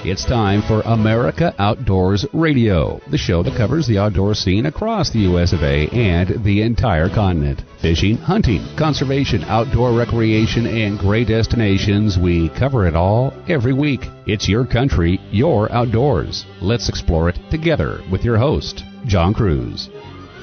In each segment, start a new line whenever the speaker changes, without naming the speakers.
It's time for America Outdoors Radio, the show that covers the outdoor scene across the U.S. of A. and the entire continent. Fishing, hunting, conservation, outdoor recreation, and great destinations. We cover it all every week. It's your country, your outdoors. Let's explore it together with your host, John Cruz.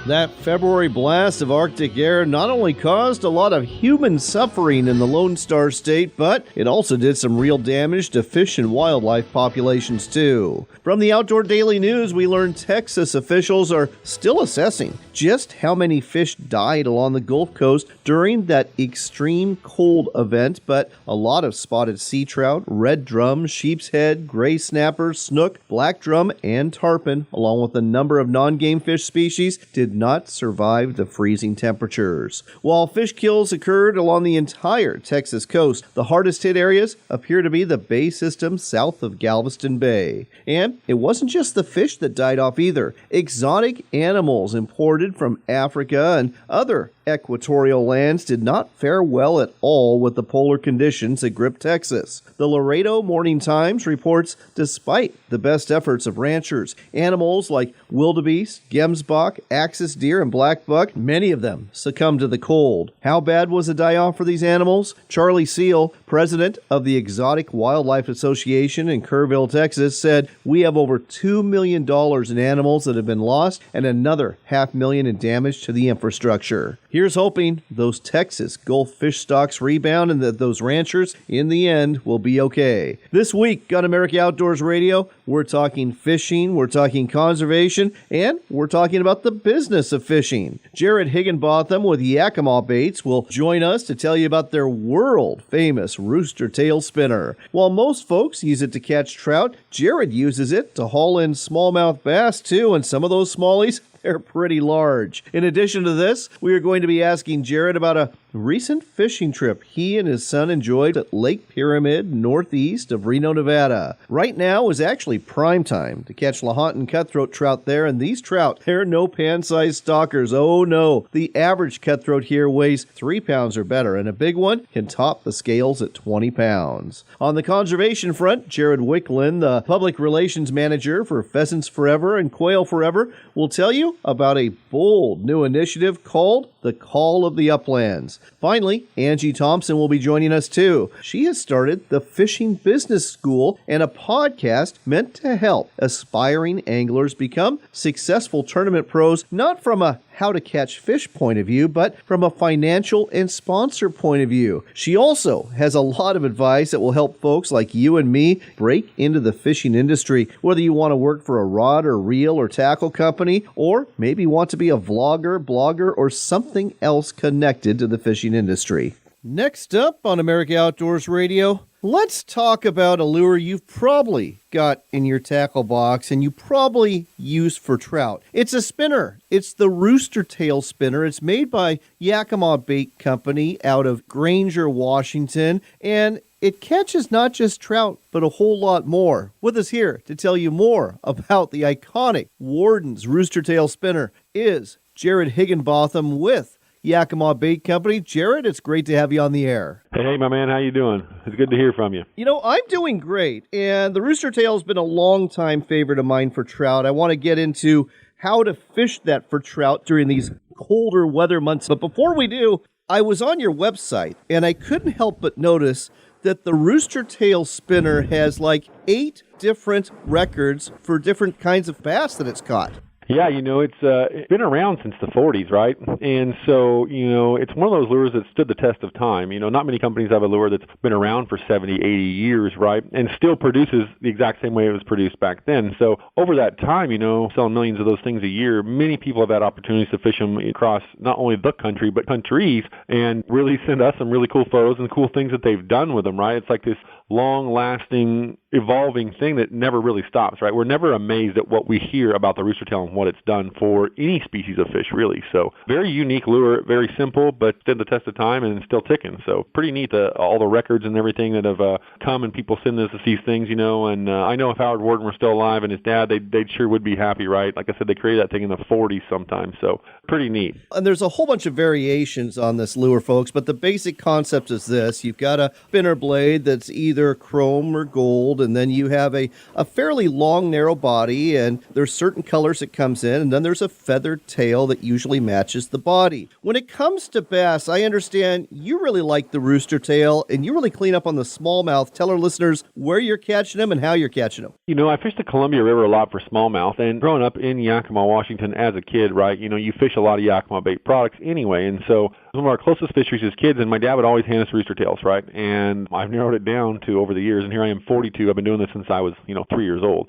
That February blast of Arctic air not only caused a lot of human suffering in the Lone Star State, but it also did some real damage to fish and wildlife populations too. From the Outdoor Daily News, we learned Texas officials are still assessing just how many fish died along the Gulf Coast during that extreme cold event, but a lot of spotted sea trout, red drum, sheep's head, gray snapper, snook, black drum, and tarpon, along with a number of non-game fish species, did not survive the freezing temperatures. While fish kills occurred along the entire Texas coast, the hardest hit areas appear to be the bay system south of Galveston Bay. And it wasn't just the fish that died off either. Exotic animals imported from Africa and other equatorial lands did not fare well at all with the polar conditions that gripped Texas. The Laredo Morning Times reports despite the best efforts of ranchers, animals like wildebeest, gemsbok, axis deer, and black buck, many of them succumbed to the cold. How bad was the die-off for these animals? Charlie Seal, president of the Exotic Wildlife Association in Kerrville, Texas, said, "We have over $2 million in animals that have been lost and another $500,000 in damage to the infrastructure." Here's hoping those Texas Gulf fish stocks rebound and that those ranchers, in the end, will be okay. This week on America Outdoors Radio, we're talking fishing, we're talking conservation, and we're talking about the business of fishing. Jared Higginbotham with Yakima Baits will join us to tell you about their world-famous rooster tail spinner. While most folks use it to catch trout, Jared uses it to haul in smallmouth bass too, and some of those smallies, they're pretty large. In addition to this, we are going to be asking Jared about a recent fishing trip he and his son enjoyed at Lake Pyramid, northeast of Reno, Nevada. Right now is actually prime time to catch Lahontan cutthroat trout there, and these trout, they're no pan-sized stalkers. Oh no, the average cutthroat here weighs 3 pounds or better, and a big one can top the scales at 20 pounds. On the conservation front, Jared Wicklund, the public relations manager for Pheasants Forever and Quail Forever, will tell you about a bold new initiative called the Call of the Uplands. Finally, Angie Thompson will be joining us too. She has started the Fishing Business School and a podcast meant to help aspiring anglers become successful tournament pros, not from a how to catch fish point of view, but from a financial and sponsor point of view. She also has a lot of advice that will help folks like you and me break into the fishing industry, whether you want to work for a rod or reel or tackle company, or maybe want to be a vlogger, blogger, or something else connected to the fishing industry. Next up on America Outdoors Radio, let's talk about a lure you've probably got in your tackle box and you probably use for trout. It's a spinner. It's the rooster tail spinner. It's made by Yakima Bait Company out of Granger, Washington, and it catches not just trout, but a whole lot more. With us here to tell you more about the iconic Warden's rooster tail spinner is Jared Higginbotham with Yakima Bait Company. Jared, it's great to have you on the air.
Hey, my man, how you doing? It's good to hear from you.
You know, I'm doing great, and the rooster tail has been a long-time favorite of mine for trout. I want to get into how to fish that for trout during these colder weather months. But before we do, I was on your website, and I couldn't help but notice that the rooster tail spinner has like 8 different records for different kinds of bass that it's caught.
Yeah, it's been around since the 40s, right? And so, it's one of those lures that stood the test of time. Not many companies have a lure that's been around for 70, 80 years, right? And still produces the exact same way it was produced back then. So over that time, selling millions of those things a year, many people have had opportunities to fish them across not only the country, but countries, and really send us some really cool photos and cool things that they've done with them, right? It's like this long-lasting, evolving thing that never really stops, right? We're never amazed at what we hear about the rooster tail and what it's done for any species of fish, really. So very unique lure, very simple, but stood the test of time and still ticking. So pretty neat, all the records and everything that have come, and people send us these things, and I know if Howard Warden were still alive and his dad, they sure would be happy, right? Like I said, they created that thing in the 40s sometimes, so pretty neat.
And there's a whole bunch of variations on this lure, folks, but the basic concept is this. You've got a spinner blade that's either chrome or gold, and then you have a fairly long, narrow body, and there's certain colors it comes in, and then there's a feathered tail that usually matches the body. When it comes to bass, I understand you really like the rooster tail, and you really clean up on the smallmouth. Tell our listeners where you're catching them and how you're catching them.
I fished the Columbia River a lot for smallmouth, and growing up in Yakima, Washington as a kid, right, you fish a lot of Yakima bait products anyway, and so some of our closest fisheries as kids, and my dad would always hand us rooster tails, right, and I've narrowed it down to over the years, and here I am 42. I've been doing this since I was, 3 years old,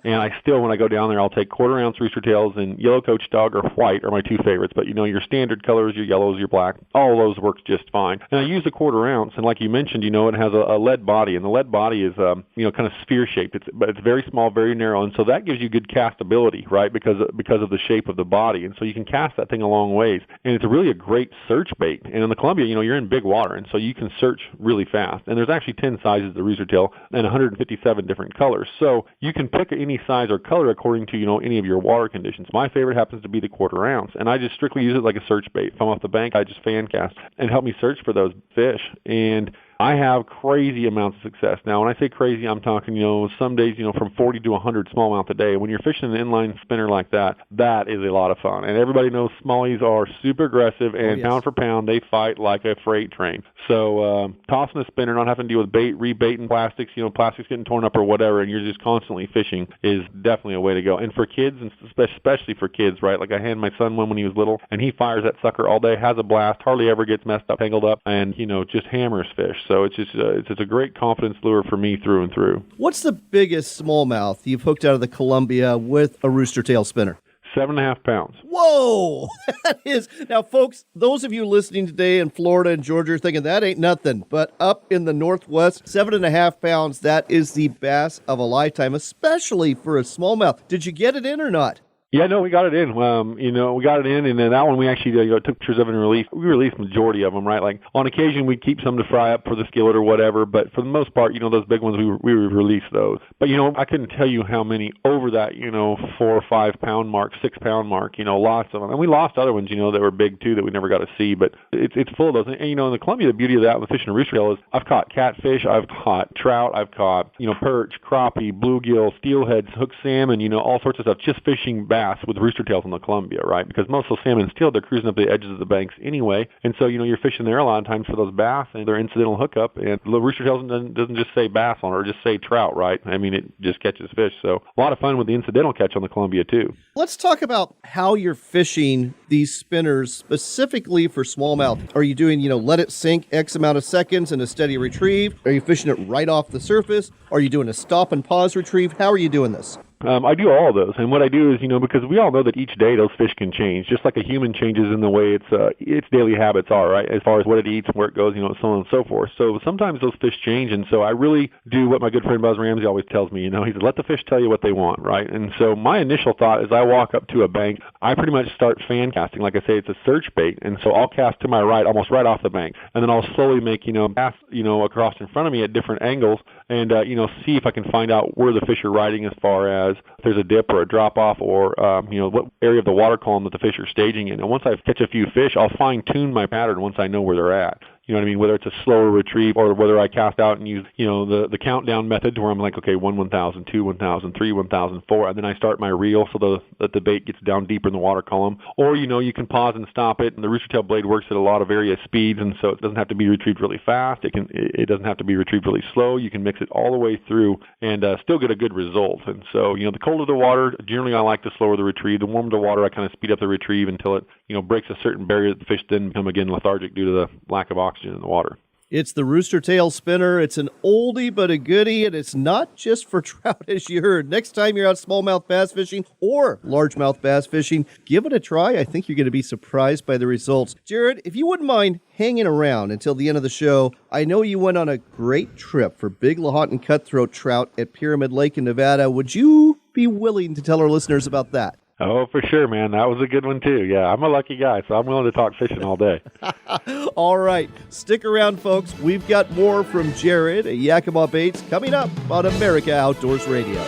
and I still, when I go down there, I'll take quarter-ounce rooster tails, and yellow coach dog or white are my two favorites, but, your standard colors, your yellows, your black, all of those work just fine, and I use the quarter-ounce, and like you mentioned, it has a lead body, and the lead body is, kind of sphere-shaped, but it's very small, very narrow, and so that gives you good castability, right, because of the shape of the body, and so you can cast that thing a long ways, and it's really a great search bait. And in the Columbia, you're in big water, and so you can search really fast. And there's actually 10 sizes of the rooster tail and 157 different colors. So you can pick any size or color according to, any of your water conditions. My favorite happens to be the quarter-ounce, and I just strictly use it like a search bait. If I'm off the bank, I just fan cast and help me search for those fish. And I have crazy amounts of success. Now, when I say crazy, I'm talking, some days, from 40 to 100 smallmouth a day. When you're fishing an inline spinner like that, that is a lot of fun. And everybody knows smallies are super aggressive, and pound for pound, they fight like a freight train. So tossing a spinner, not having to deal with rebaiting plastics, plastics getting torn up or whatever, and you're just constantly fishing is definitely a way to go. And for kids, and especially for kids, right? Like I hand my son one when he was little, and he fires that sucker all day, has a blast, hardly ever gets messed up, tangled up, and, just hammers fish. So it's just it's a great confidence lure for me through and through.
What's the biggest smallmouth you've hooked out of the Columbia with a rooster tail spinner?
7.5 pounds.
Whoa! That is. Now, folks, those of you listening today in Florida and Georgia are thinking that ain't nothing. But up in the Northwest, 7.5 pounds, that is the bass of a lifetime, especially for a smallmouth. Did you get it in or not?
Yeah, no, we got it in. We got it in, and then that one we actually took pictures of and released. We released the majority of them, right? Like on occasion we keep some to fry up for the skillet or whatever, but for the most part, those big ones we release those. But I couldn't tell you how many over that 4 or 5 pound mark, 6 pound mark. Lots of them, and we lost other ones, that were big too that we never got to see. But it's full of those. And in the Columbia, the beauty of that with fishing a rooster tail is I've caught catfish, I've caught trout, I've caught perch, crappie, bluegill, steelheads, hooked salmon, all sorts of stuff, just fishing bass with rooster tails in the Columbia, right? Because most of those salmon and steelhead, they're cruising up the edges of the banks anyway, and so you're fishing there a lot of times for those bass, and they're incidental hookup, and the rooster tails doesn't just say bass on it or just say trout, right? I mean, it just catches fish. So a lot of fun with the incidental catch on the Columbia too.
Let's talk about how you're fishing these spinners specifically for smallmouth. Are you doing, let it sink X amount of seconds and a steady retrieve? Are you fishing it right off the surface? Are you doing a stop and pause retrieve? How are you doing this?
I do all of those, and what I do is, because we all know that each day those fish can change, just like a human changes in the way its daily habits are, right, as far as what it eats and where it goes, so on and so forth. So sometimes those fish change, and so I really do what my good friend Buzz Ramsey always tells me, he says, let the fish tell you what they want, right? And so my initial thought is I walk up to a bank, I pretty much start fan casting. Like I say, it's a search bait, and so I'll cast to my right, almost right off the bank, and then I'll slowly make, cast, across in front of me at different angles, and, see if I can find out where the fish are riding as far as if there's a dip or a drop-off or, what area of the water column that the fish are staging in. And once I catch a few fish, I'll fine-tune my pattern once I know where they're at. You know what I mean? Whether it's a slower retrieve or whether I cast out and use, the countdown method where I'm like, okay, 1, 1,000, 2, 1,000, 3, 1,000, 4, and then I start my reel so that the bait gets down deeper in the water column. Or, you can pause and stop it, and the rooster tail blade works at a lot of various speeds, and so it doesn't have to be retrieved really fast. It doesn't have to be retrieved really slow. You can mix it all the way through and still get a good result. And so, the colder the water, generally I like to slower the retrieve. The warmer the water, I kind of speed up the retrieve until it, breaks a certain barrier that the fish then become again lethargic due to the lack of oxygen in the water.
It's the rooster tail spinner. It's an oldie but a goodie, and it's not just for trout, as you heard. Next time you're out smallmouth bass fishing or largemouth bass fishing, give it a try. I think you're going to be surprised by the results. Jared, if you wouldn't mind hanging around until the end of the show, I know you went on a great trip for big Lahontan cutthroat trout at Pyramid Lake in Nevada. Would you be willing to tell our listeners about that?
Oh, for sure, man. That was a good one, too. Yeah, I'm a lucky guy, so I'm willing to talk fishing all day.
All right. Stick around, folks. We've got more from Jared at Yakima Baits coming up on America Outdoors Radio.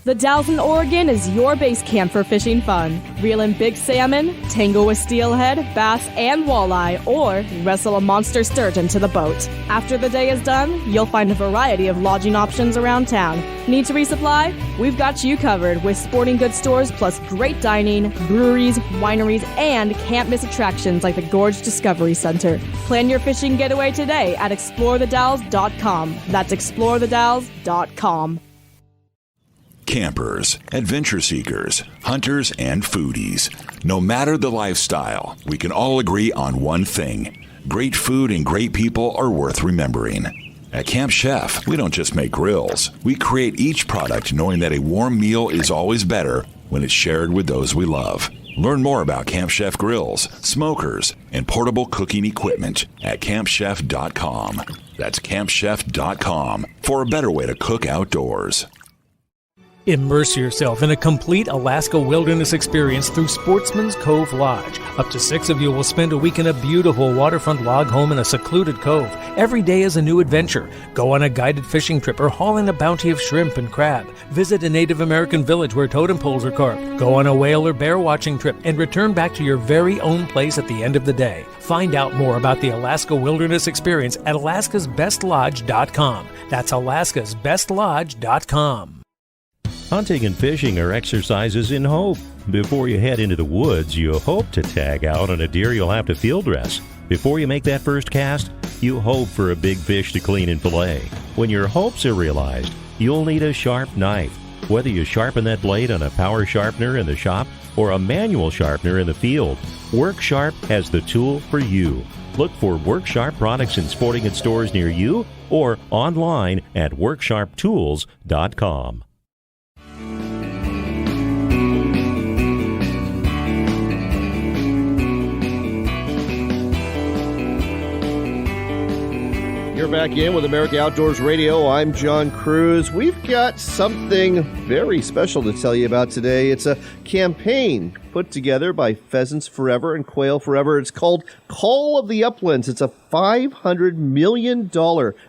The Dalles in Oregon is your base camp for fishing fun. Reel in big salmon, tangle with steelhead, bass, and walleye, or wrestle a monster sturgeon to the boat. After the day is done, you'll find a variety of lodging options around town. Need to resupply? We've got you covered with sporting goods stores plus great dining, breweries, wineries, and can't-miss attractions like the Gorge Discovery Center. Plan your fishing getaway today at explorethedalles.com. That's explorethedalles.com.
Campers, adventure seekers, hunters, and foodies. No matter the lifestyle, we can all agree on one thing. Great food and great people are worth remembering. At Camp Chef, we don't just make grills. We create each product knowing that a warm meal is always better when it's shared with those we love. Learn more about Camp Chef grills, smokers, and portable cooking equipment at campchef.com. That's campchef.com for a better way to cook outdoors.
Immerse yourself in a complete Alaska wilderness experience through Sportsman's Cove Lodge. Up to 6 of you will spend a week in a beautiful waterfront log home in a secluded cove. Every day is a new adventure. Go on a guided fishing trip or haul in a bounty of shrimp and crab. Visit a Native American village where totem poles are carved. Go on a whale or bear watching trip and return back to your very own place at the end of the day. Find out more about the Alaska Wilderness Experience at alaskasbestlodge.com. That's alaskasbestlodge.com.
Hunting and fishing are exercises in hope. Before you head into the woods, you hope to tag out on a deer you'll have to field dress. Before you make that first cast, you hope for a big fish to clean and fillet. When your hopes are realized, you'll need a sharp knife. Whether you sharpen that blade on a power sharpener in the shop or a manual sharpener in the field, Work Sharp has the tool for you. Look for Work Sharp products in sporting goods stores near you or online at worksharptools.com.
You're back in with America Outdoors Radio. I'm John Cruz. We've got something very special to tell you about today. It's a campaign put together by Pheasants Forever and Quail Forever. It's called Call of the Uplands. It's a $500 million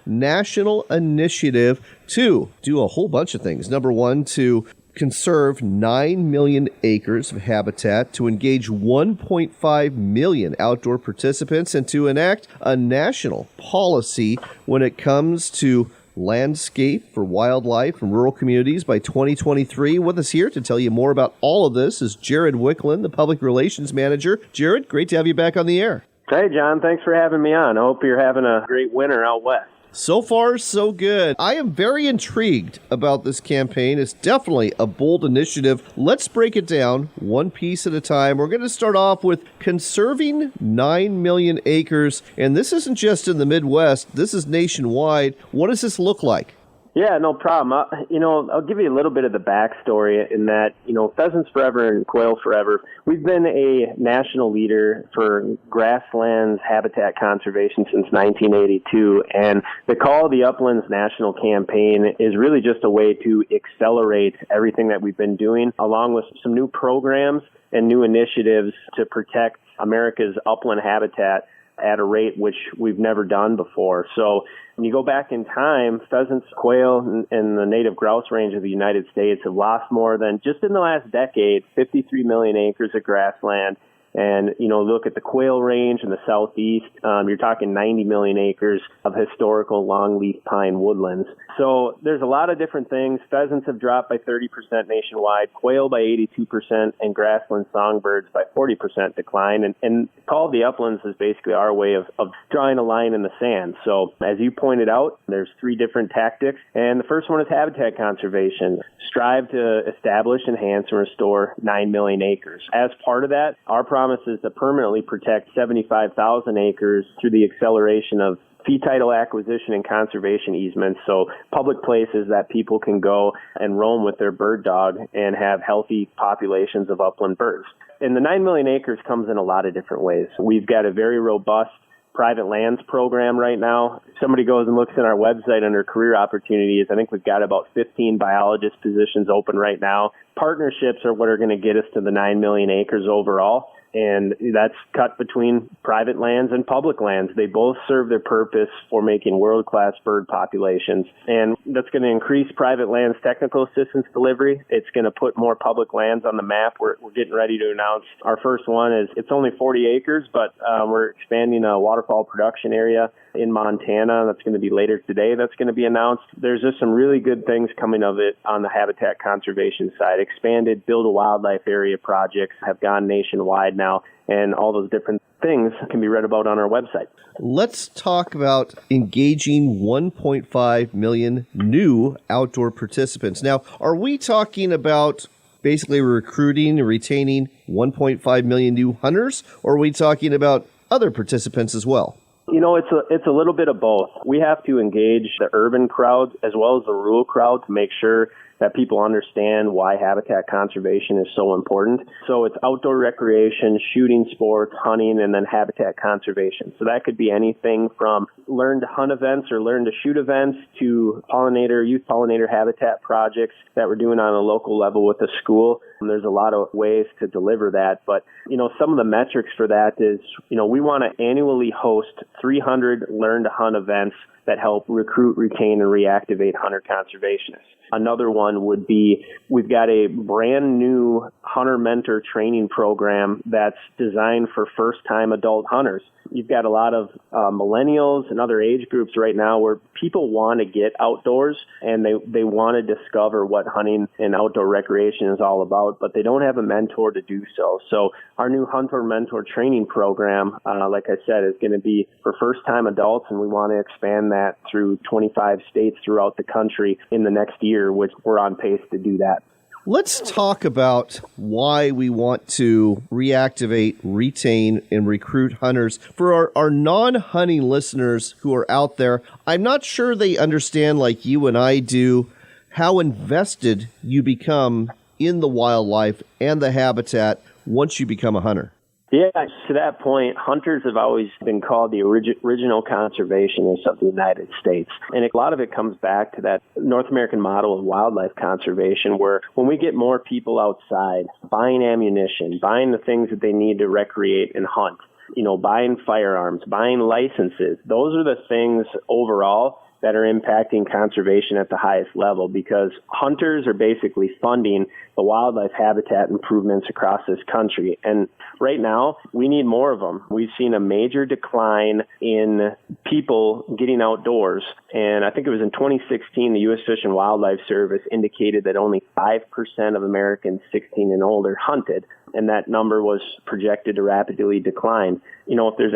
national initiative to do a whole bunch of things. Number one, to conserve 9 million acres of habitat, to engage 1.5 million outdoor participants, and to enact a national policy when it comes to landscape for wildlife and rural communities by 2023. With us here to tell you more about all of this is Jared Wicklund, the Public Relations Manager. Jared, great to have you back on the air.
Hey, John. Thanks for having me on. I hope you're having a great winter out west.
So far, so good. I am very intrigued about this campaign. It's definitely a bold initiative. Let's break it down one piece at a time. We're going to start off with conserving 9 million acres. And this isn't just in the Midwest. This is nationwide. What does this look like?
Yeah, no problem. I'll give you a little bit of the backstory in that, Pheasants Forever and Quail Forever, we've been a national leader for grasslands habitat conservation since 1982. And the Call of the Uplands National Campaign is really just a way to accelerate everything that we've been doing, along with some new programs and new initiatives to protect America's upland habitat at a rate which we've never done before. So when you go back in time, pheasants, quail, and the native grouse range of the United States have lost more than, just in the last decade, 53 million acres of grassland. And, look at the quail range in the southeast, you're talking 90 million acres of historical longleaf pine woodlands. So there's a lot of different things. Pheasants have dropped by 30% nationwide, quail by 82%, and grassland songbirds by 40% decline. And Call of the Uplands is basically our way of drawing a line in the sand. So as you pointed out, there's 3 different tactics. And the first one is habitat conservation. Strive to establish, enhance, and restore 9 million acres. As part of that, our promise is to permanently protect 75,000 acres through the acceleration of fee title acquisition and conservation easements, so public places that people can go and roam with their bird dog and have healthy populations of upland birds. And the 9 million acres comes in a lot of different ways. We've got a very robust private lands program right now. If somebody goes and looks at our website under career opportunities, I think we've got about 15 biologist positions open right now. Partnerships are what are going to get us to the 9 million acres overall. And that's cut between private lands and public lands. They both serve their purpose for making world-class bird populations. And that's going to increase private lands technical assistance delivery. It's going to put more public lands on the map. We're getting ready to announce our first one. It's only 40 acres, but we're expanding a waterfowl production area in Montana. That's going to be later today. That's going to be announced. There's just some really good things coming of it on the habitat conservation side. Expanded Build a Wildlife Area projects have gone nationwide now, and all those different things can be read about on our website.
Let's talk about engaging 1.5 million new outdoor participants. Now, are we talking about basically recruiting and retaining 1.5 million new hunters, or are we talking about other participants as well?
You know, it's a little bit of both. We have to engage the urban crowd as well as the rural crowd to make sure that people understand why habitat conservation is so important. So it's outdoor recreation, shooting sports, hunting, and then habitat conservation. So that could be anything from learn to hunt events or learn to shoot events to youth pollinator habitat projects that we're doing on a local level with a school. And there's a lot of ways to deliver that. But, you know, some of the metrics for that is, you know, we want to annually host 300 learn to hunt events that help recruit, retain, and reactivate hunter conservationists. Another one would be, we've got a brand new hunter mentor training program that's designed for first-time adult hunters. You've got a lot of millennials and other age groups right now where people want to get outdoors and they want to discover what hunting and outdoor recreation is all about, but they don't have a mentor to do so. So our new hunter mentor training program, like I said, is going to be for first-time adults, and we want to expand that through 25 states throughout the country in the next year, which we're on pace to do that.
Let's talk about why we want to reactivate, retain, and recruit hunters. For our non-hunting listeners who are out there, I'm not sure they understand, like you and I do, how invested you become in the wildlife and the habitat once you become a hunter.
Yeah, to that point, hunters have always been called the original conservationists of the United States. And a lot of it comes back to that North American model of wildlife conservation, where when we get more people outside, buying ammunition, buying the things that they need to recreate and hunt, you know, buying firearms, buying licenses, those are the things overall that are impacting conservation at the highest level, because hunters are basically funding the wildlife habitat improvements across this country. And right now, we need more of them. We've seen a major decline in people getting outdoors. And I think it was in 2016, the U.S. Fish and Wildlife Service indicated that only 5% of Americans 16 and older hunted. And that number was projected to rapidly decline. You know, if there's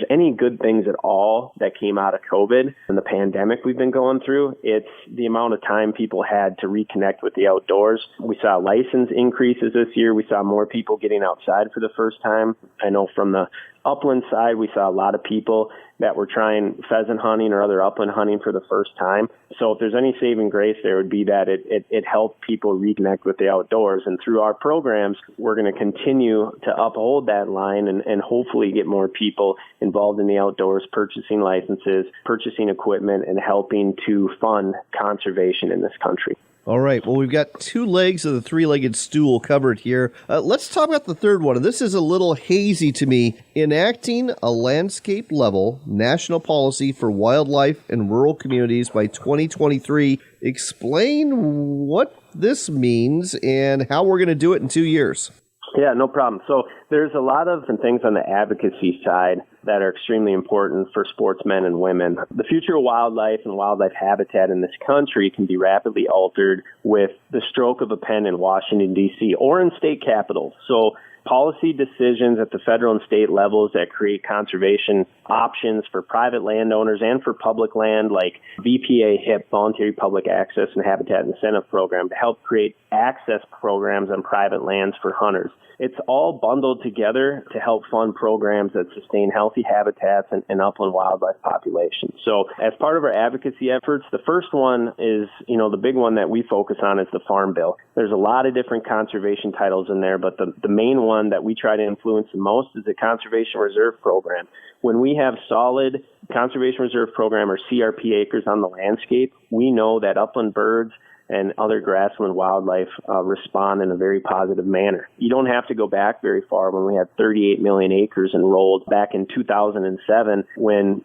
any good things at all that came out of COVID and the pandemic we've been going through, it's the amount of time people had to reconnect with the outdoors. We saw license increases this year. We saw more people getting outside for the first time. I know from the upland side, we saw a lot of people that were trying pheasant hunting or other upland hunting for the first time. So if there's any saving grace, there would be that it helped people reconnect with the outdoors. And through our programs, we're going to continue to uphold that line and hopefully get more people involved in the outdoors, purchasing licenses, purchasing equipment, and helping to fund conservation in this country.
All right. Well, we've got two legs of the three-legged stool covered here. Let's talk about the third one. And this is a little hazy to me. Enacting a landscape-level national policy for wildlife and rural communities by 2023. Explain what this means and how we're going to do it in 2 years.
Yeah, no problem. So there's a lot of things on the advocacy side that are extremely important for sportsmen and women. The future of wildlife and wildlife habitat in this country can be rapidly altered with the stroke of a pen in Washington, D.C. or in state capitals. So policy decisions at the federal and state levels that create conservation options for private landowners and for public land, like VPA HIP, Voluntary Public Access and Habitat Incentive Program, to help create access programs on private lands for hunters. It's all bundled together to help fund programs that sustain healthy habitats and upland wildlife populations. So as part of our advocacy efforts, the first one is, you know, the big one that we focus on is the Farm Bill. There's a lot of different conservation titles in there, but the main one one that we try to influence the most is the Conservation Reserve Program. When we have solid Conservation Reserve Program or CRP acres on the landscape, we know that upland birds and other grassland wildlife respond in a very positive manner. You don't have to go back very far when we had 38 million acres enrolled back in 2007 when,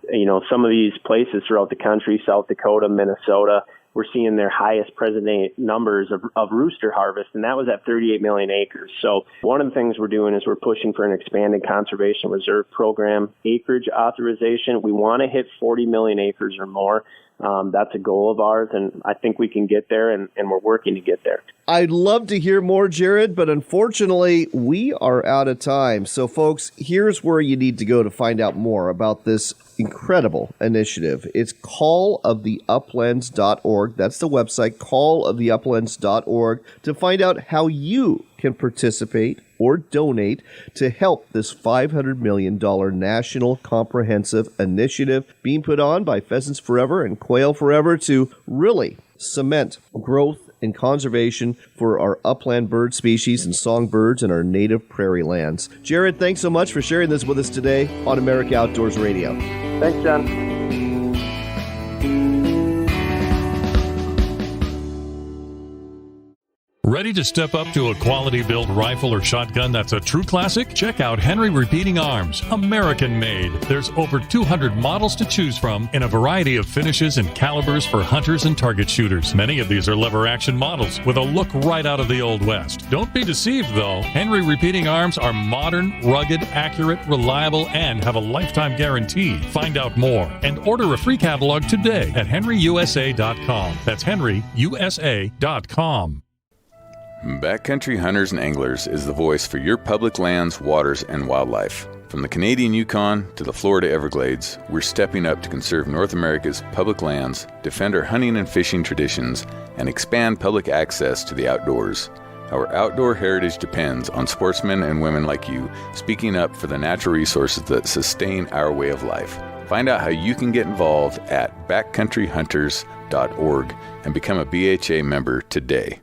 some of these places throughout the country, South Dakota, Minnesota, were seeing their highest present numbers of rooster harvest, and that was at 38 million acres. So one of the things we're doing is we're pushing for an expanded Conservation Reserve Program acreage authorization. We want to hit 40 million acres or more. That's a goal of ours, and I think we can get there, and we're working to get there.
I'd love to hear more, Jared, but unfortunately, we are out of time. So, folks, here's where you need to go to find out more about this incredible initiative. It's calloftheuplands.org. That's the website, calloftheuplands.org, to find out how you can participate or donate to help this $500 million national comprehensive initiative being put on by Pheasants Forever and Quail Forever to really cement growth and conservation for our upland bird species and songbirds in our native prairie lands. Jared, thanks so much for sharing this with us today on America Outdoors Radio.
Thanks, John.
Ready to step up to a quality-built rifle or shotgun that's a true classic? Check out Henry Repeating Arms, American-made. There's over 200 models to choose from in a variety of finishes and calibers for hunters and target shooters. Many of these are lever-action models with a look right out of the Old West. Don't be deceived, though. Henry Repeating Arms are modern, rugged, accurate, reliable, and have a lifetime guarantee. Find out more and order a free catalog today at henryusa.com. That's henryusa.com.
Backcountry Hunters and Anglers is the voice for your public lands, waters, and wildlife. From the Canadian Yukon to the Florida Everglades, we're stepping up to conserve North America's public lands, defend our hunting and fishing traditions, and expand public access to the outdoors. Our outdoor heritage depends on sportsmen and women like you speaking up for the natural resources that sustain our way of life. Find out how you can get involved at backcountryhunters.org and become a BHA member today.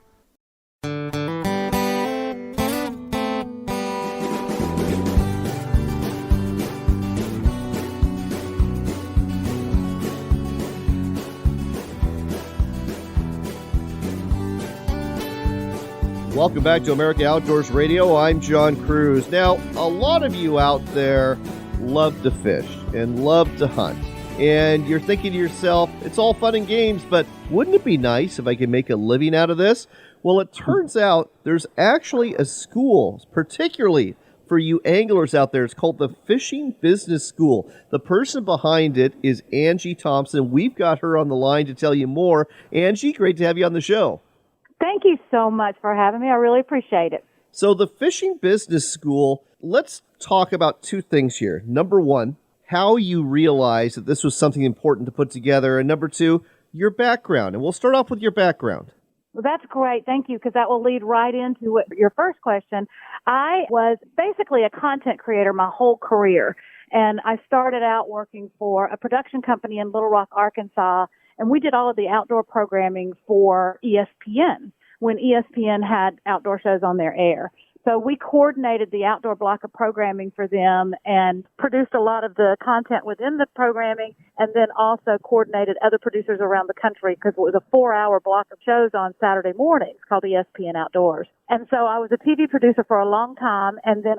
Welcome back to America Outdoors Radio. I'm John Cruz. Now, a lot of you out there love to fish and love to hunt. And you're thinking to yourself, it's all fun and games, but wouldn't it be nice if I could make a living out of this? Well, it turns out there's actually a school, particularly for you anglers out there. It's called the Fishing Business School. The person behind it is Angie Thompson. We've got her on the line to tell you more. Angie, great to have you on the show.
Thank you so much for having me. I really appreciate it.
So the Fishing Business School, let's talk about two things here. Number one, how you realized that this was something important to put together. And number two, your background. And we'll start off with your background.
Well, that's great. Thank you, because that will lead right into your first question. I was basically a content creator my whole career. And I started out working for a production company in Little Rock, Arkansas. And we did all of the outdoor programming for ESPN when ESPN had outdoor shows on their air. So we coordinated the outdoor block of programming for them and produced a lot of the content within the programming, and then also coordinated other producers around the country because it was a 4-hour block of shows on Saturday mornings called ESPN Outdoors. And so I was a TV producer for a long time, and then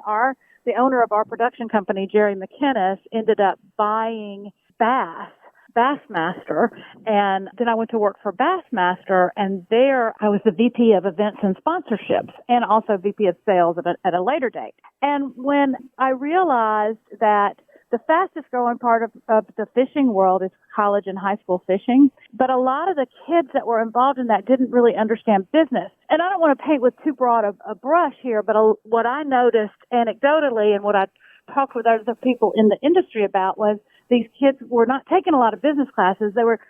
the owner of our production company, Jerry McInnes, ended up buying Bassmaster, and then I went to work for Bassmaster, and there I was the VP of events and sponsorships and also VP of sales at a later date. And when I realized that the fastest growing part of the fishing world is college and high school fishing, but a lot of the kids that were involved in that didn't really understand business. And I don't want to paint with too broad a brush here, but what I noticed anecdotally and what I talked with other people in the industry about was these kids were not taking a lot of business classes. They were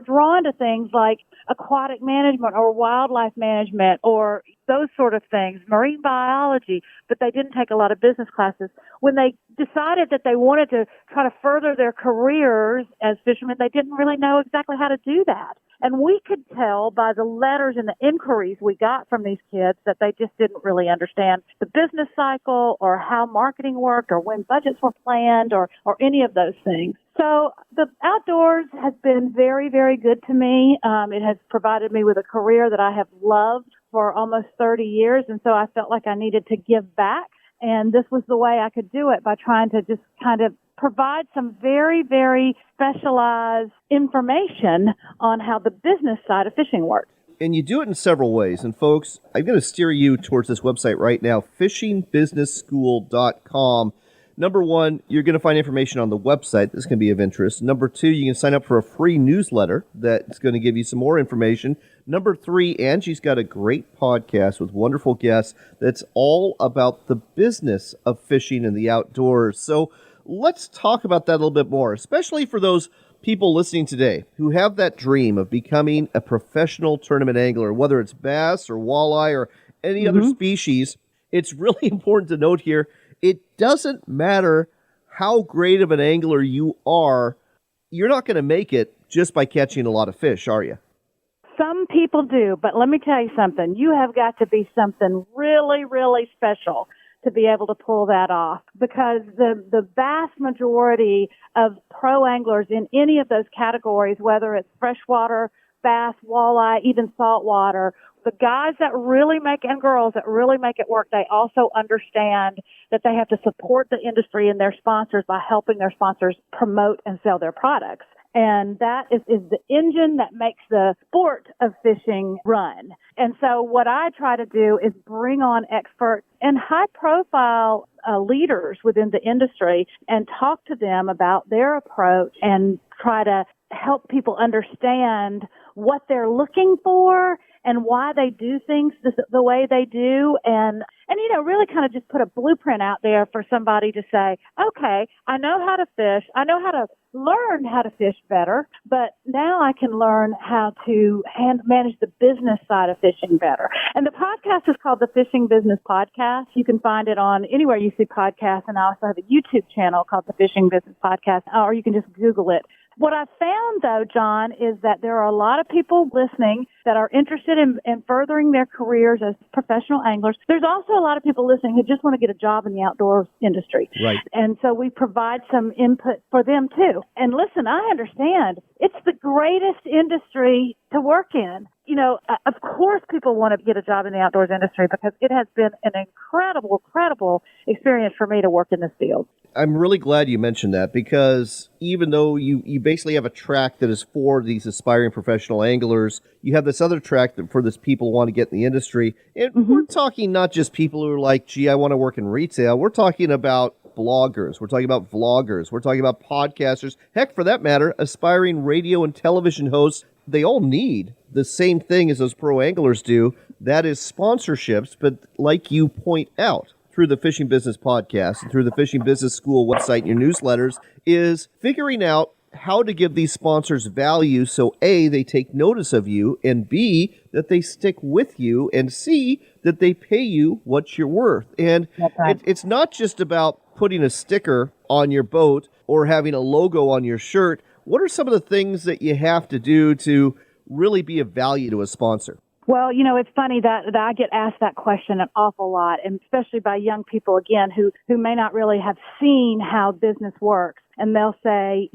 drawn to things like aquatic management or wildlife management or those sort of things, marine biology, but they didn't take a lot of business classes. When they decided that they wanted to try to further their careers as fishermen, they didn't really know exactly how to do that. And we could tell by the letters and the inquiries we got from these kids that they just didn't really understand the business cycle or how marketing worked or when budgets were planned or any of those things. So the outdoors has been very, very good to me. It has provided me with a career that I have loved for almost 30 years. And so I felt like I needed to give back. And this was the way I could do it, by trying to just kind of provide some very, very specialized information on how the business side of fishing works.
And you do it in several ways. And folks, I'm going to steer you towards this website right now, fishingbusinessschool.com. Number one, you're going to find information on the website that's going to be of interest. Number two, you can sign up for a free newsletter that's going to give you some more information. Number three, Angie's got a great podcast with wonderful guests that's all about the business of fishing and the outdoors. So let's talk about that a little bit more, especially for those people listening today who have that dream of becoming a professional tournament angler, whether it's bass or walleye or any other species. It's really important to note here, it doesn't matter how great of an angler you are, you're not going to make it just by catching a lot of fish, are you?
Some people do, but let me tell you something. You have got to be something really, really special to be able to pull that off, because the vast majority of pro anglers in any of those categories, whether it's freshwater, bass, walleye, even saltwater, the guys that really make, and girls that really make it work, they also understand that they have to support the industry and their sponsors by helping their sponsors promote and sell their products. And that is the engine that makes the sport of fishing run. And so what I try to do is bring on experts and high-profile leaders within the industry and talk to them about their approach and try to help people understand what they're looking for and why they do things the way they do, and really kind of just put a blueprint out there for somebody to say, okay, I know how to fish, I know how to learn how to fish better, but now I can learn how to manage the business side of fishing better. And the podcast is called the Fishing Business Podcast. You can find it on anywhere you see podcasts, and I also have a YouTube channel called the Fishing Business Podcast, or you can just Google it. What I've found, though, John, is that there are a lot of people listening that are interested in furthering their careers as professional anglers. There's also a lot of people listening who just want to get a job in the outdoors industry. Right. And so we provide some input for them, too. And listen, I understand. It's the greatest industry to work in. Of course people want to get a job in the outdoors industry because it has been an incredible experience for me to work in this field.
I'm really glad you mentioned that, because even though you basically have a track that is for these aspiring professional anglers, you have this other track that for this people who want to get in the industry. And we're talking not just people who are like, gee, I want to work in retail. We're talking about bloggers. We're talking about vloggers. We're talking about podcasters. Heck, for that matter, aspiring radio and television hosts. They all need the same thing as those pro anglers do. That is sponsorships. But like you point out, through the Fishing Business Podcast and through the Fishing Business School website and your newsletters, is figuring out how to give these sponsors value so A, they take notice of you, and B, that they stick with you, and C, that they pay you what you're worth. And it's not just about putting a sticker on your boat or having a logo on your shirt. What are some of the things that you have to do to really be of value to a sponsor?
Well, it's funny that I get asked that question an awful lot, and especially by young people, again, who may not really have seen how business works. And they'll say,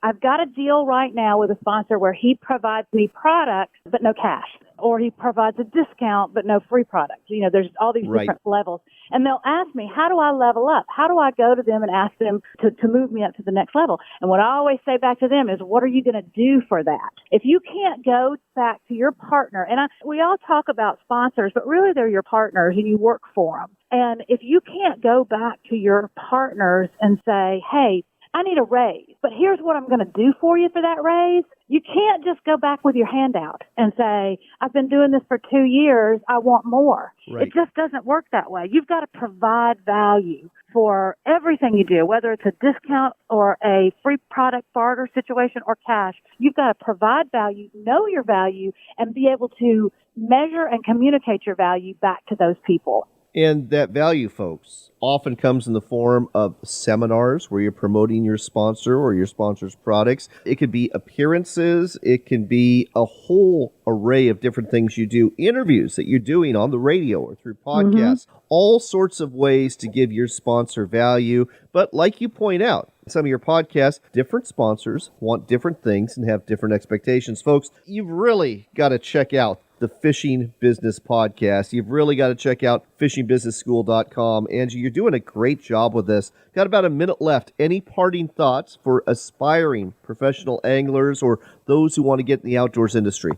I've got a deal right now with a sponsor where he provides me products, but no cash. Or he provides a discount, but no free products. There's all these different levels. And they'll ask me, how do I level up? How do I go to them and ask them to move me up to the next level? And what I always say back to them is, what are you going to do for that? If you can't go back to your partner, and we all talk about sponsors, but really they're your partners and you work for them. And if you can't go back to your partners and say, hey, I need a raise, but here's what I'm going to do for you for that raise. You can't just go back with your hand out and say, I've been doing this for 2 years, I want more. Right. It just doesn't work that way. You've got to provide value for everything you do, whether it's a discount or a free product barter situation or cash. You've got to provide value, know your value, and be able to measure and communicate your value back to those people.
And that value, folks, often comes in the form of seminars where you're promoting your sponsor or your sponsor's products. It could be appearances. It can be a whole array of different things you do, interviews that you're doing on the radio or through podcasts, all sorts of ways to give your sponsor value. But like you point out, some of your podcasts, different sponsors want different things and have different expectations. Folks, you've really got to check out the Fishing Business Podcast. You've really got to check out fishingbusinessschool.com. Angie, you're doing a great job with this. Got about a minute left. Any parting thoughts for aspiring professional anglers or those who want to get in the outdoors industry?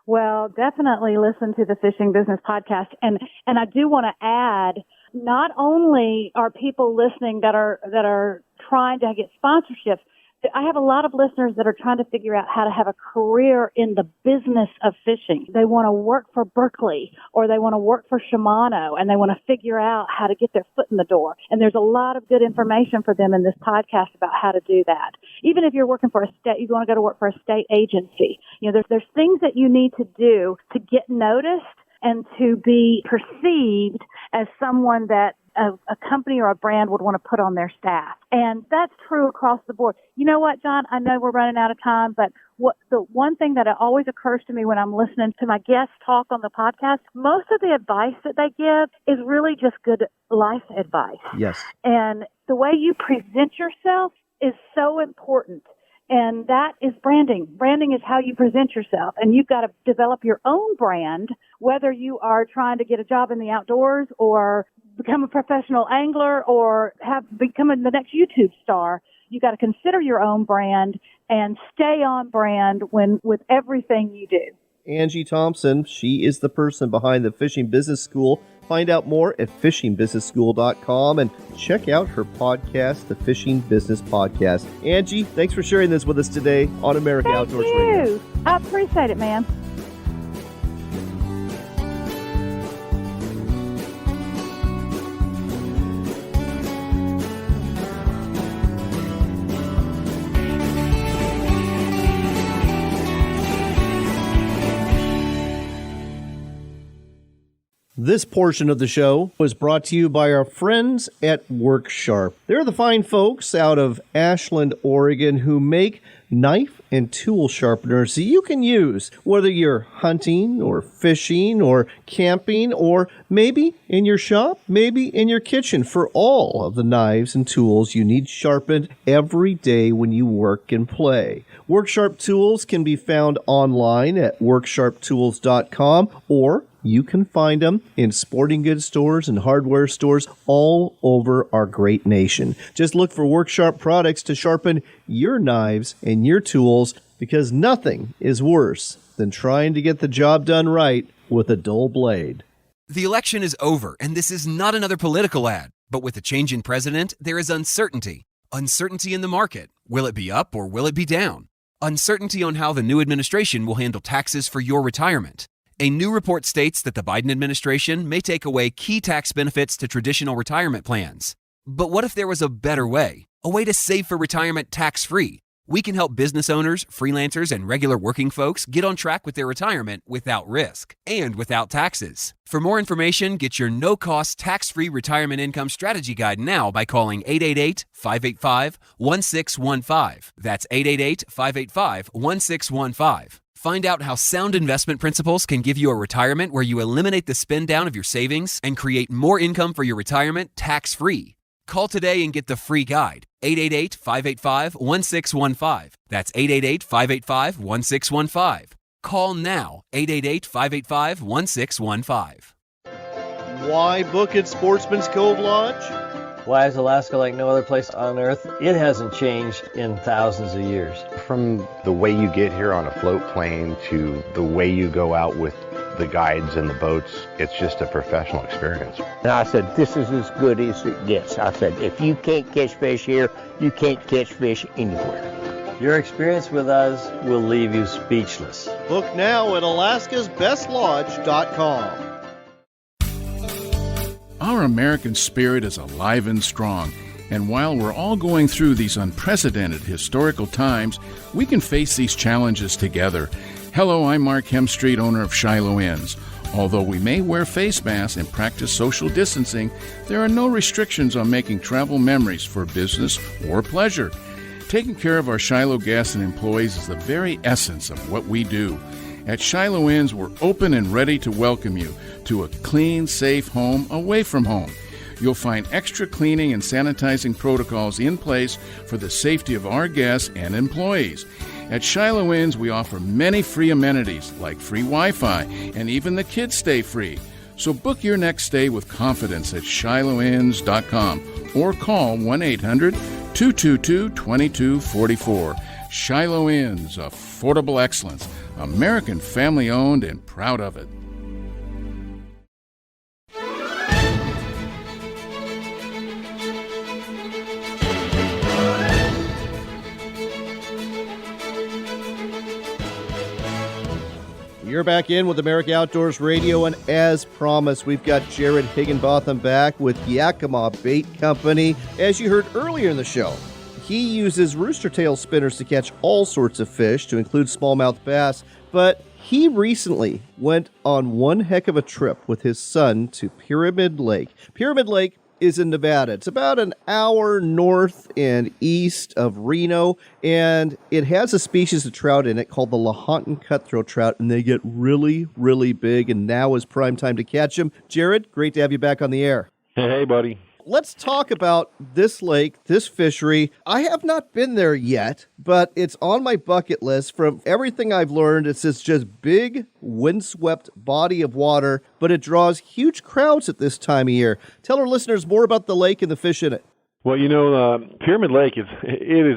Well, definitely listen to the Fishing Business Podcast. And I do want to add, not only are people listening that are trying to get sponsorships, I have a lot of listeners that are trying to figure out how to have a career in the business of fishing. They want to work for Berkeley or they want to work for Shimano, and they want to figure out how to get their foot in the door. And there's a lot of good information for them in this podcast about how to do that. Even if you're working for a state, you want to go to work for a state agency. You know, there's things that you need to do to get noticed and to be perceived as someone that a company or a brand would want to put on their staff. And that's true across the board. You know what, John? I know we're running out of time, but the one thing that always occurs to me when I'm listening to my guests talk on the podcast, most of the advice that they give is really just good life advice.
Yes.
And the way you present yourself is so important. And that is branding. Branding is how you present yourself. And you've got to develop your own brand, whether you are trying to get a job in the outdoors or become a professional angler or become the next YouTube star. You got to consider your own brand and stay on brand with everything you do.
Angie Thompson, she is the person behind the Fishing Business School. Find out more at fishingbusinessschool.com and check out her podcast, the Fishing Business Podcast. Angie, thanks for sharing this with us today on America Outdoors Radio.
I appreciate it, man.
This portion of the show was brought to you by our friends at WorkSharp. They're the fine folks out of Ashland, Oregon, who make knife and tool sharpeners that you can use, whether you're hunting or fishing or camping or maybe in your shop, maybe in your kitchen, for all of the knives and tools you need sharpened every day when you work and play. WorkSharp tools can be found online at worksharptools.com, or you can find them in sporting goods stores and hardware stores all over our great nation. Just look for WorkSharp products to sharpen your knives and your tools, because nothing is worse than trying to get the job done right with a dull blade.
The election is over, and this is not another political ad. But with the change in president, there is uncertainty. Uncertainty in the market. Will it be up or will it be down? Uncertainty on how the new administration will handle taxes for your retirement. A new report states that the Biden administration may take away key tax benefits to traditional retirement plans. But what if there was a better way? A way to save for retirement tax-free? We can help business owners, freelancers, and regular working folks get on track with their retirement without risk and without taxes. For more information, get your no-cost tax-free retirement income strategy guide now by calling 888-585-1615. That's 888-585-1615. Find out how sound investment principles can give you a retirement where you eliminate the spend down of your savings and create more income for your retirement tax-free. Call today and get the free guide, 888-585-1615. That's 888-585-1615. Call now, 888-585-1615.
Why book at Sportsman's Cove Lodge?
Why is Alaska like no other place on Earth? It hasn't changed in thousands of years.
From the way you get here on a float plane to the way you go out with the guides and the boats, it's just a professional experience.
And I said, this is as good as it gets. I said, if you can't catch fish here, you can't catch fish anywhere.
Your experience with us will leave you speechless.
Book now at alaskasbestlodge.com.
Our American spirit is alive and strong, and while we're all going through these unprecedented historical times, we can face these challenges together. Hello, I'm Mark Hemstreet, owner of Shiloh Inns. Although we may wear face masks and practice social distancing, there are no restrictions on making travel memories for business or pleasure. Taking care of our Shiloh guests and employees is the very essence of what we do. At Shiloh Inns, we're open and ready to welcome you to a clean, safe home away from home. You'll find extra cleaning and sanitizing protocols in place for the safety of our guests and employees. At Shiloh Inns, we offer many free amenities like free Wi-Fi, and even the kids stay free. So book your next stay with confidence at shilohins.com or call 1-800-222-2244. Shiloh Inns, affordable excellence. American family-owned and proud of it.
You're back in with America Outdoors Radio, and as promised, we've got Jared Higginbotham back with Yakima Bait Company. As you heard earlier in the show, he uses rooster tail spinners to catch all sorts of fish, to include smallmouth bass, but he recently went on one heck of a trip with his son to Pyramid Lake. Pyramid Lake is in Nevada. It's about an hour north and east of Reno, and it has a species of trout in it called the Lahontan cutthroat trout, and they get really, really big, and now is prime time to catch them. Jared, great to have you back on the air.
Hey, buddy.
Let's talk about this lake, this fishery. I have not been there yet, but it's on my bucket list. From everything I've learned, it's this just big, windswept body of water, but it draws huge crowds at this time of year. Tell our listeners more about the lake and the fish in it.
Well, Pyramid Lake is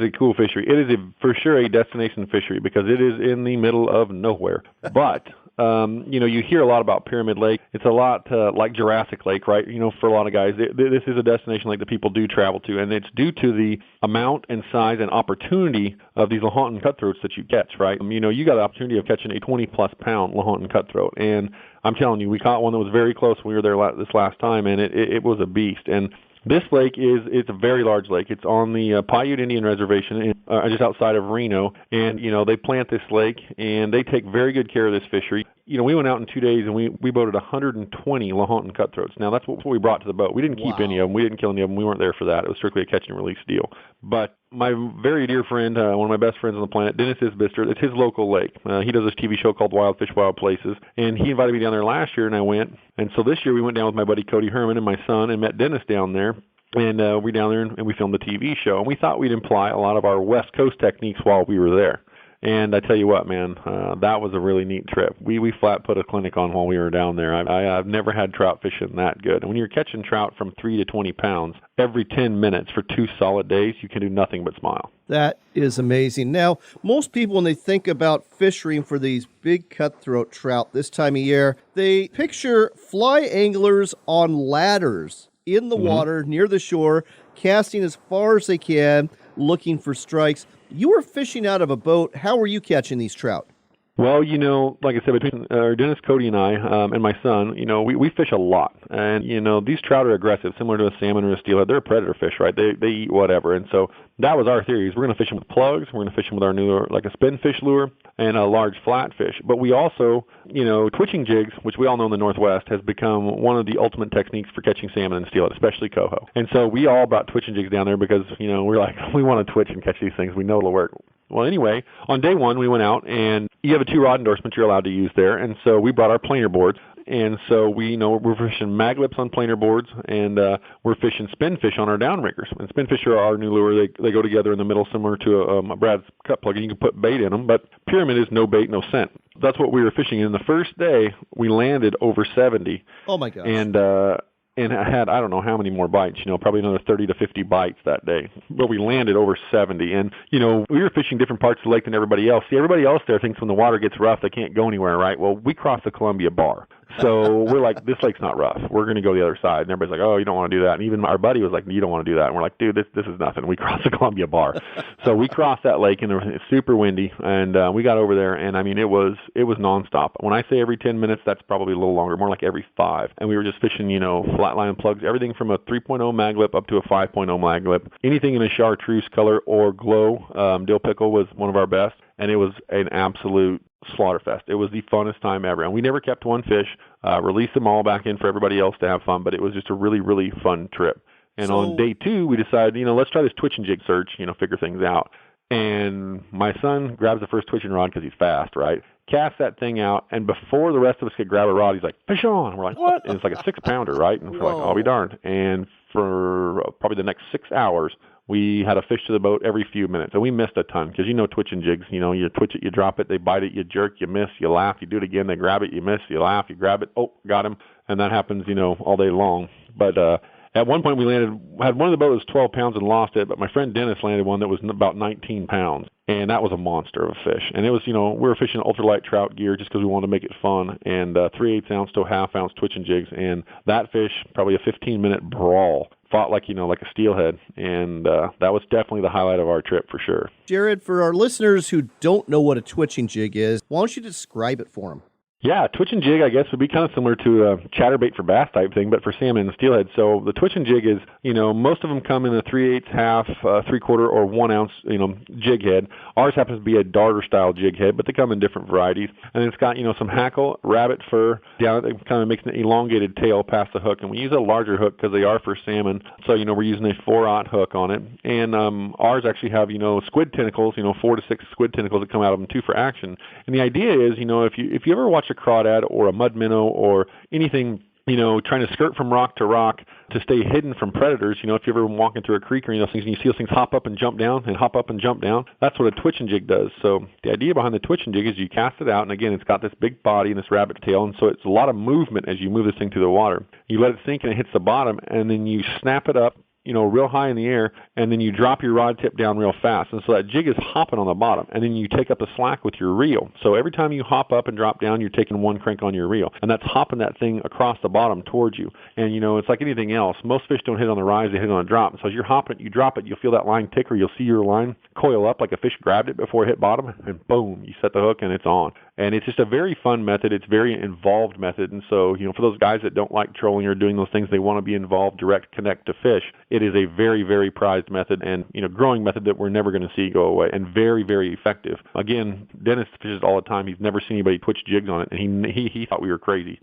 a cool fishery. It is for sure a destination fishery because it is in the middle of nowhere. But you hear a lot about Pyramid Lake. It's a lot like Jurassic Lake, right? For a lot of guys, this is a destination lake that people do travel to, and it's due to the amount and size and opportunity of these Lahontan cutthroats that you catch, right? You got the opportunity of catching a 20-plus pound Lahontan cutthroat, and I'm telling you, we caught one that was very close when we were there this last time, and it was a beast. And this lake it's a very large lake. It's on the Paiute Indian Reservation, just outside of Reno, and they plant this lake, and they take very good care of this fishery. We went out in 2 days, and we boated 120 Lahontan cutthroats. Now, that's what we brought to the boat. We didn't keep any of them. We didn't kill any of them. We weren't there for that. It was strictly a catch and release deal. But my very dear friend, one of my best friends on the planet, Dennis Isbister, it's his local lake. He does this TV show called Wild Fish, Wild Places, and he invited me down there last year, and I went. And so this year we went down with my buddy Cody Herman and my son and met Dennis down there. And we down there and we filmed the TV show. And we thought we'd imply a lot of our West Coast techniques while we were there. And I tell you what, man, that was a really neat trip. We flat put a clinic on while we were down there. I've never had trout fishing that good. And when you're catching trout from 3 to 20 pounds every 10 minutes for 2 solid days, you can do nothing but smile.
That is amazing. Now, most people, when they think about fishing for these big cutthroat trout this time of year, they picture fly anglers on ladders in the water near the shore, casting as far as they can, looking for strikes. You were fishing out of a boat. How were you catching these trout?
Well, like I said, between Dennis, Cody, and I, and my son, we fish a lot. And, these trout are aggressive, similar to a salmon or a steelhead. They're a predator fish, right? They eat whatever. And so that was our theory. We're going to fish them with plugs. We're going to fish them with our new lure, like a spin fish lure and a large flatfish. But we also, twitching jigs, which we all know in the Northwest, has become one of the ultimate techniques for catching salmon and steelhead, especially coho. And so we all brought twitching jigs down there because, we're like, we want to twitch and catch these things. We know it'll work. Well, anyway, on day one, we went out, and you have a 2-rod endorsement you're allowed to use there, and so we brought our planer boards, and so we're fishing maglips on planer boards, and we're fishing spin fish on our downriggers. And spin fish are our new lure. They go together in the middle, similar to a Brad's cut plug, and you can put bait in them, but Pyramid is no bait, no scent. That's what we were fishing. And the first day, we landed over 70.
Oh, my gosh.
And I had, I don't know how many more bites, probably another 30 to 50 bites that day. But we landed over 70. And, we were fishing different parts of the lake than everybody else. See, everybody else there thinks when the water gets rough, they can't go anywhere, right? Well, we crossed the Columbia Bar. So we're like, this lake's not rough. We're going to go the other side. And everybody's like, oh, you don't want to do that. And even our buddy was like, you don't want to do that. And we're like, dude, this is nothing. We crossed the Columbia Bar. So we crossed that lake, and it was super windy. And we got over there, and, it was nonstop. When I say every 10 minutes, that's probably a little longer, more like every 5. And we were just fishing, flatline plugs, everything from a 3.0 maglip up to a 5.0 maglip. Anything in a chartreuse color or glow. Dill pickle was one of our best. And it was an absolute Slaughterfest. It was the funnest time ever. And we never kept one fish, released them all back in for everybody else to have fun, but it was just a really, really fun trip. And on day 2, we decided, let's try this twitch and jig search, figure things out. And my son grabs the first twitching rod because he's fast, right? Casts that thing out, and before the rest of us could grab a rod, he's like, fish on! And we're like, what? And it's like a 6-pounder, right? And we're like, I'll be darned. And for probably the next 6 hours, we had a fish to the boat every few minutes. And we missed a ton because twitch and jigs, you twitch it, you drop it, they bite it, you jerk, you miss, you laugh, you do it again, they grab it, you miss, you laugh, you grab it, oh, got him. And that happens, all day long. But at one point we had one of the boats was 12 pounds and lost it, but my friend Dennis landed one that was about 19 pounds. And that was a monster of a fish. And it was, we were fishing ultralight trout gear just because we wanted to make it fun. And 3/8 ounce to a ½ ounce twitch and jigs. And that fish, probably a 15-minute brawl, fought like a steelhead. And that was definitely the highlight of our trip for sure.
Jared, for our listeners who don't know what a twitching jig is, why don't you describe it for them?
Yeah, twitch and jig, I guess, would be kind of similar to a chatterbait for bass type thing, but for salmon and steelhead. So the twitch and jig is, most of them come in a 3/8, half, 3/4, or 1 ounce, jig head. Ours happens to be a darter style jig head, but they come in different varieties. And it's got, some hackle, rabbit fur down it. It kind of makes an elongated tail past the hook. And we use a larger hook because they are for salmon. So, we're using a 4/0 hook on it. And ours actually have, squid tentacles, 4 to 6 squid tentacles that come out of them too for action. And the idea is, if you ever watch a crawdad or a mud minnow or anything, trying to skirt from rock to rock to stay hidden from predators, if you're ever walking through a creek or those things and you see those things hop up and jump down and hop up and jump down, that's what a twitch and jig does. So the idea behind the twitch and jig is you cast it out, and again, it's got this big body and this rabbit tail, and so it's a lot of movement as you move this thing through the water. You let it sink and it hits the bottom, and then you snap it up, real high in the air, and then you drop your rod tip down real fast. And so that jig is hopping on the bottom, and then you take up the slack with your reel. So every time you hop up and drop down, you're taking one crank on your reel, and that's hopping that thing across the bottom towards you. And, it's like anything else. Most fish don't hit on the rise, they hit on a drop. So as you're hopping, you drop it, you'll feel that line tick, or you'll see your line coil up like a fish grabbed it before it hit bottom, and boom, you set the hook, and it's on. And it's just a very fun method. It's a very involved method. And so, for those guys that don't like trolling or doing those things, they want to be involved, direct, connect to fish. It is a very, very prized method and, growing method that we're never going to see go away, and very, very effective. Again, Dennis fishes all the time. He's never seen anybody twitch jigs on it, and he thought we were crazy.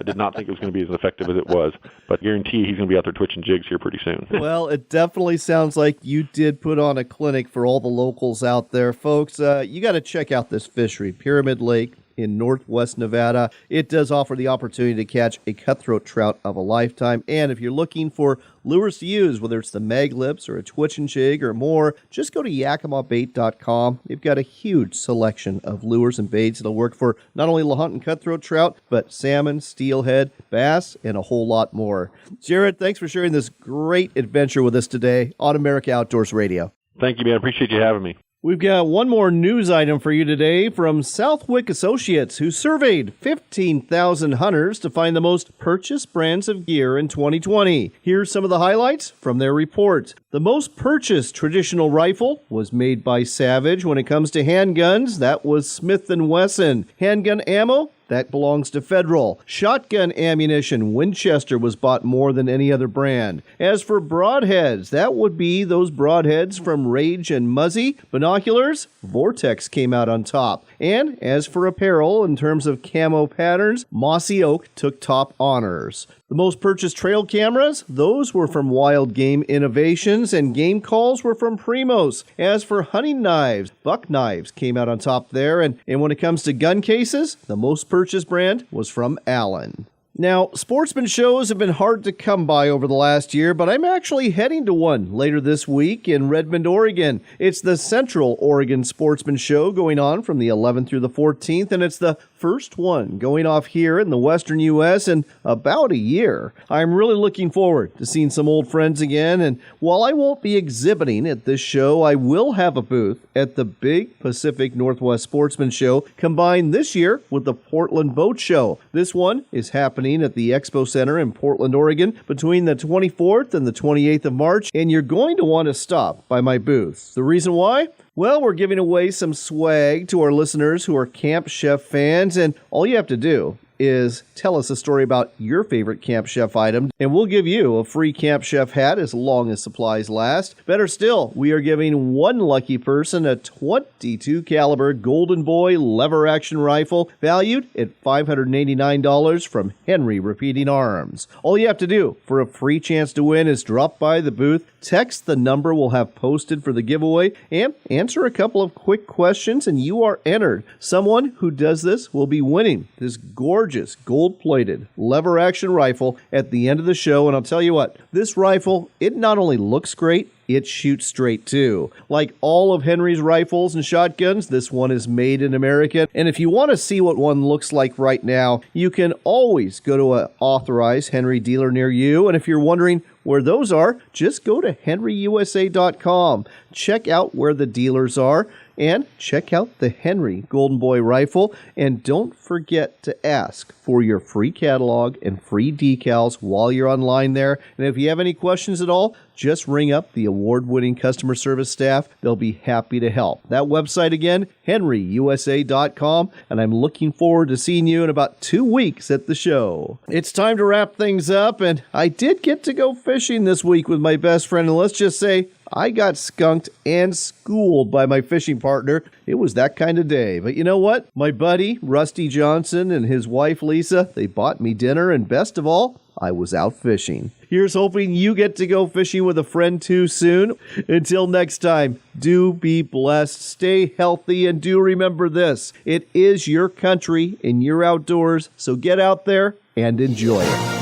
Did not think it was going to be as effective as it was. But I guarantee he's going to be out there twitching jigs here pretty soon.
Well, it definitely sounds like you did put on a clinic for all the locals out there. Folks, you got to check out this fishery, Pyramid Lake in northwest Nevada. It does offer the opportunity to catch a cutthroat trout of a lifetime. And if you're looking for lures to use, whether it's the mag lips or a twitch and jig or more, just go to yakimabait.com. They've got a huge selection of lures and baits that'll work for not only LaHunt and cutthroat trout, but salmon, steelhead, bass, and a whole lot more. Jared, thanks for sharing this great adventure with us today on America Outdoors Radio.
Thank you, man. I appreciate you having me.
We've got one more news item for you today from Southwick Associates, who surveyed 15,000 hunters to find the most purchased brands of gear in 2020. Here's some of the highlights from their report. The most purchased traditional rifle was made by Savage. When it comes to handguns, that was Smith & Wesson. Handgun ammo, that belongs to Federal. Shotgun ammunition, Winchester was bought more than any other brand. As for broadheads, that would be those broadheads from Rage and Muzzy. Binoculars, Vortex came out on top. And as for apparel, in terms of camo patterns, Mossy Oak took top honors. The most purchased trail cameras, those were from Wild Game Innovations, and game calls were from Primos. As for hunting knives, Buck Knives came out on top there, and when it comes to gun cases, the most purchased brand was from Allen. Now, sportsman shows have been hard to come by over the last year, but I'm actually heading to one later this week in Redmond, Oregon. It's the Central Oregon Sportsman Show going on from the 11th through the 14th, and it's the first one going off here in the western U.S. in about a year. I'm really looking forward to seeing some old friends again, and while I won't be exhibiting at this show, I will have a booth at the big Pacific Northwest Sportsman Show, combined this year with the Portland Boat Show. This one is happening at the Expo Center in Portland, Oregon between the 24th and the 28th of March, and you're going to want to stop by my booth. The reason why? Well, we're giving away some swag to our listeners who are Camp Chef fans, and all you have to do is tell us a story about your favorite Camp Chef item, and we'll give you a free Camp Chef hat as long as supplies last. Better still, we are giving one lucky person a .22 caliber Golden Boy lever-action rifle valued at $589 from Henry Repeating Arms. All you have to do for a free chance to win is drop by the booth, text the number we'll have posted for the giveaway, and answer a couple of quick questions, and you are entered. Someone who does this will be winning this gorgeous gold-plated lever-action rifle at the end of the show. And I'll tell you what, this rifle, it not only looks great, it shoots straight too. Like all of Henry's rifles and shotguns, this one is made in America. And if you want to see what one looks like right now, you can always go to an authorized Henry dealer near you. And if you're wondering where those are, just go to henryusa.com. Check out where the dealers are and check out the Henry Golden Boy rifle. And don't forget to ask for your free catalog and free decals while you're online there. And if you have any questions at all, just ring up the award-winning customer service staff. They'll be happy to help. That website again, henryusa.com, and I'm looking forward to seeing you in about 2 weeks at the show. It's time to wrap things up, and I did get to go fishing this week with my best friend, and let's just say I got skunked and schooled by my fishing partner. It was that kind of day. But you know what? My buddy, Rusty Johnson, and his wife, Lisa, they bought me dinner, and best of all, I was out fishing. Here's hoping you get to go fishing with a friend too soon. Until next time, do be blessed, stay healthy, and do remember this. It is your country and your outdoors, so get out there and enjoy it.